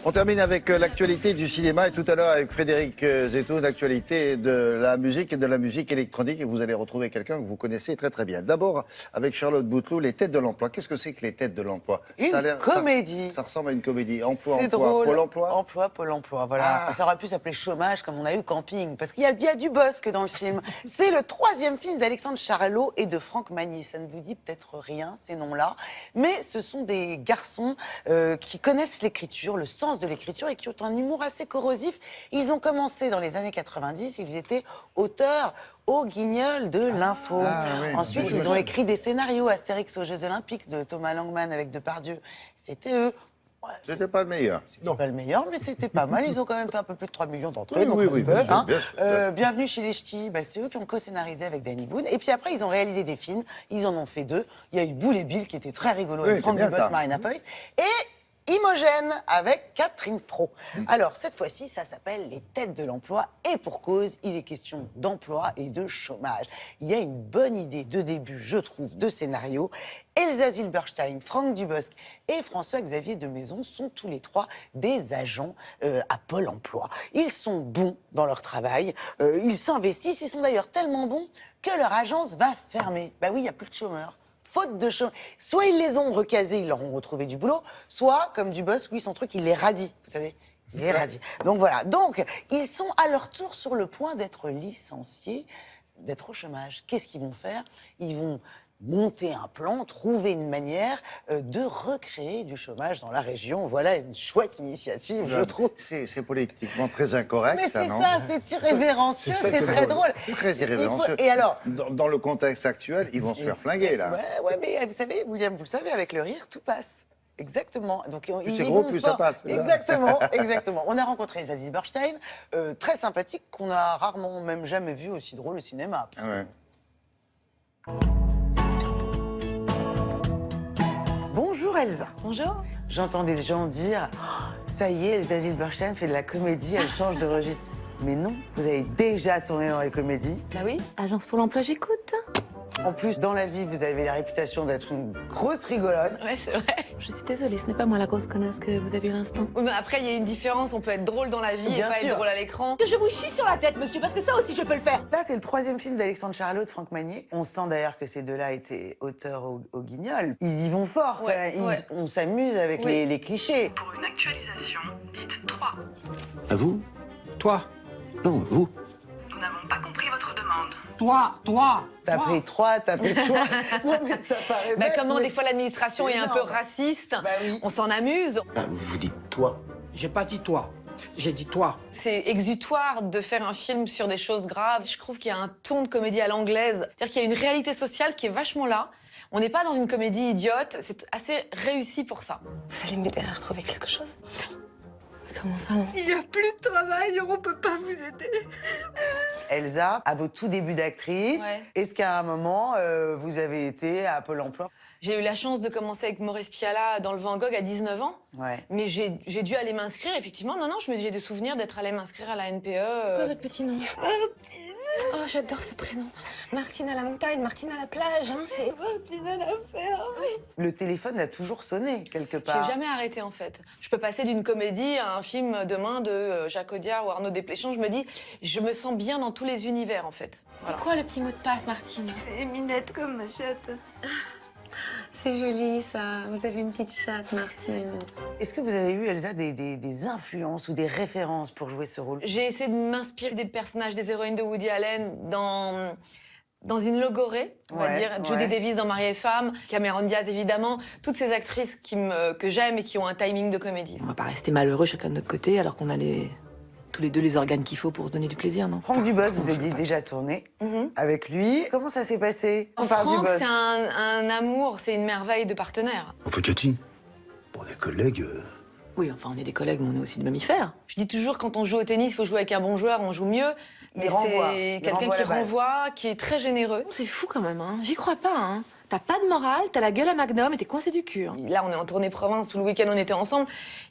On termine avec l'actualité du cinéma et tout à l'heure avec Frédéric Zetoun, l'actualité de la musique et de la musique électronique. Et vous allez retrouver quelqu'un que vous connaissez très très bien. D'abord, avec Charlotte Bouteloup, les têtes de l'emploi. Qu'est-ce que c'est que les têtes de l'emploi? Une comédie. Ça ressemble à une comédie. Emploi, C'est emploi, drôle. Pôle emploi. Emploi, Pôle emploi, voilà. Ah. Ça aurait pu s'appeler chômage comme on a eu camping. Parce qu'il y a du bosque dans le film. C'est le troisième film d'Alexandre Charlot et de Franck Magnier. Ça ne vous dit peut-être rien, ces noms-là. Mais ce sont des garçons qui connaissent l'écriture, le sens de l'écriture et qui ont un humour assez corrosif. Ils ont commencé dans les années 90, ils étaient auteurs au Guignol de l'Info. Oui. Ensuite, ils ont écrit des scénarios Astérix aux Jeux Olympiques de Thomas Langman avec Depardieu. C'était eux. Ouais, C'était pas le meilleur. c'était pas le meilleur, mais c'était pas mal. Ils ont quand même fait un peu plus de 3 millions d'entrées. Oui, donc oui, respect, bien sûr, hein. bien sûr. Bienvenue chez les Ch'tis, c'est eux qui ont co-scénarisé avec Danny Boone. Et puis après, ils ont réalisé des films. Ils en ont fait 2. Il y a eu Boule et Bill qui était très rigolo Oui, avec Franck c'est bien Dubosc, ça. Marina Foïs. Et Imogène avec Catherine Fro. Alors, cette fois-ci, ça s'appelle Les Têtes de l'Emploi. Et pour cause, il est question d'emploi et de chômage. Il y a une bonne idée de début, je trouve, de scénario. Elsa Zilberstein, Franck Dubosc et François-Xavier de Maison sont tous les trois des agents à Pôle emploi. Ils sont bons dans leur travail, ils s'investissent, ils sont d'ailleurs tellement bons que leur agence va fermer. Bah oui, il n'y a plus de chômeurs. Faute de chômeurs. Soit ils les ont recasés, ils leur ont retrouvé du boulot, soit, comme Dubosc, lui, son truc, il les radie, vous savez. Il les radie. Donc voilà. Donc, ils sont à leur tour sur le point d'être licenciés, d'être au chômage. Qu'est-ce qu'ils vont faire? Ils vont monter un plan, trouver une manière de recréer du chômage dans la région. Voilà une chouette initiative, je trouve. C'est politiquement très incorrect. Mais c'est non ça, c'est irrévérencieux, C'est ça c'est qui est très drôle. drôle. Très irrévérencieux. Et alors dans le contexte actuel, ils vont se faire flinguer, là. Ouais, mais vous savez, William, vous le savez, avec le rire, tout passe. Exactement. Donc, ils c'est y gros, vont plus fort. ça passe. Exactement, exactement. On a rencontré Elsa Zilberstein, très sympathique, qu'on a rarement, même jamais vu aussi drôle au cinéma. Ah ouais. Bonjour Elsa. Bonjour. J'entends des gens dire oh, ça y est, Elsa Zilberstein fait de la comédie, elle change de registre. Mais non, vous avez déjà tourné dans les comédies. Bah oui, Agence pour l'emploi, j'écoute. En plus, dans la vie, vous avez la réputation d'être une grosse rigolote. Ouais, c'est vrai. Je suis désolée, ce n'est pas moi la grosse connasse que vous avez eu l'instant. Oui, mais après, il y a une différence. On peut être drôle dans la vie Bien et pas sûr. être drôle à l'écran. Que je vous chie sur la tête, monsieur, parce que ça aussi, je peux le faire. Là, c'est le troisième film d'Alexandre Charlot, de Franck Magnier. On sent d'ailleurs que ces deux-là étaient auteurs au Guignol. Ils y vont fort, quoi. Ouais, ouais. On s'amuse avec Oui. les clichés. Pour une actualisation, dites 3. À vous? Toi? Non, vous. Nous n'avons pas compris votre demande. Toi! T'as pris 3, t'as pris 3. Non, mais ça paraît Bah, bête, comment mais des fois l'administration c'est est un peu énorme. raciste, Bah oui. on s'en amuse. Ah, vous dites toi. J'ai pas dit toi, j'ai dit toi. C'est exutoire de faire un film sur des choses graves. Je trouve qu'il y a un ton de comédie à l'anglaise. C'est-à-dire qu'il y a une réalité sociale qui est vachement là. On n'est pas dans une comédie idiote. C'est assez réussi pour ça. Vous allez m'aider à retrouver quelque chose? Comment ça, non? Il n'y a plus de travail, on peut pas vous aider. Elsa, à vos tout débuts d'actrice, Ouais. est-ce qu'à un moment, vous avez été à Pôle emploi? J'ai eu la chance de commencer avec Maurice Pialat dans le Van Gogh à 19 ans. Ouais. Mais j'ai dû aller m'inscrire, effectivement. Non, j'ai des souvenirs d'être allée m'inscrire à la NPE. C'est quoi votre petit nom? Martine. Oh, j'adore ce prénom. Martine à la montagne, Martine à la plage, hein, c'est... Martine à la ferme. Le téléphone a toujours sonné, quelque J'ai part. jamais arrêté, en fait. Je peux passer d'une comédie à un film demain de Jacques Audiard ou Arnaud Desplechin. Je me dis, je me sens bien dans tous les univers, en fait. C'est quoi le petit mot de passe, Martine? Et minette comme ma chatte. C'est joli, ça. Vous avez une petite chatte, Martine. Est-ce que vous avez eu, Elsa, des influences ou des références pour jouer ce rôle? J'ai essayé de m'inspirer des personnages, des héroïnes de Woody Allen dans une logorée, on va Ouais, dire. Judy ouais. Davis dans Marie et Femme, Cameron Diaz, évidemment. Toutes ces actrices que j'aime et qui ont un timing de comédie. On va pas rester malheureux chacun de notre côté alors qu'on a tous les deux les organes qu'il faut pour se donner du plaisir, non? Franck Dubosc, vous avez déjà tourné Mhm. avec lui. Comment ça s'est passé? On parle Franck, Dubosc. c'est un amour, c'est une merveille de partenaire. Enfin, Cathy, pour des collègues... Oui, enfin, on est des collègues, mais on est aussi de mammifères. Je dis toujours, quand on joue au tennis, il faut jouer avec un bon joueur, on joue mieux. Il Mais renvoie. c'est Il quelqu'un renvoie qui la balle. renvoie, qui est très généreux. C'est fou quand même, hein. J'y crois pas, hein. T'as pas de morale, t'as la gueule à Magnum et t'es coincé du cul. Hein. Là, on est en tournée province, tout le week-end, on était ensemble.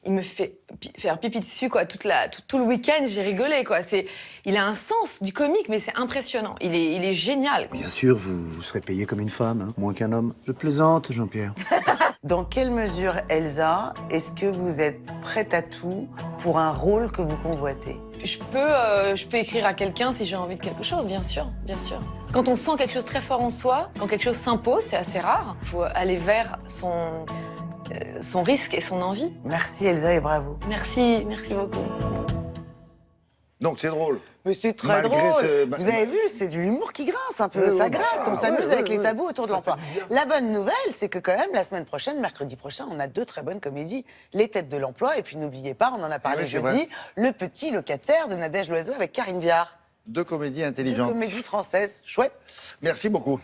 Il me fait faire pipi dessus, quoi. Tout le week-end, j'ai rigolé, quoi. Il a un sens du comique, mais c'est impressionnant. Il est génial. Bien sûr, vous serez payé comme une femme, hein, moins qu'un homme. Je plaisante, Jean-Pierre. Dans quelle mesure, Elsa, est-ce que vous êtes prête à tout pour un rôle que vous convoitez? Je peux écrire à quelqu'un si j'ai envie de quelque chose, bien sûr, bien sûr. Quand on sent quelque chose très fort en soi, quand quelque chose s'impose, c'est assez rare. Il faut aller vers son risque et son envie. Merci Elsa et bravo. Merci beaucoup. Donc c'est drôle. Mais c'est très Malgré drôle. ce- Vous avez vu, c'est de l'humour qui grince un peu, Ouais, ça ouais, gratte. On ouais, s'amuse ouais, avec ouais, les tabous autour de ça l'emploi. fait du bien. La bonne nouvelle, c'est que quand même, la semaine prochaine, mercredi prochain, on a 2 très bonnes comédies. Les Têtes de l'emploi, et puis n'oubliez pas, on en a parlé oui, c'est jeudi, vrai. Le Petit Locataire de Nadège Loiseau avec Karine Viard. 2 comédies Une intelligentes. comédie française, chouette. Merci beaucoup.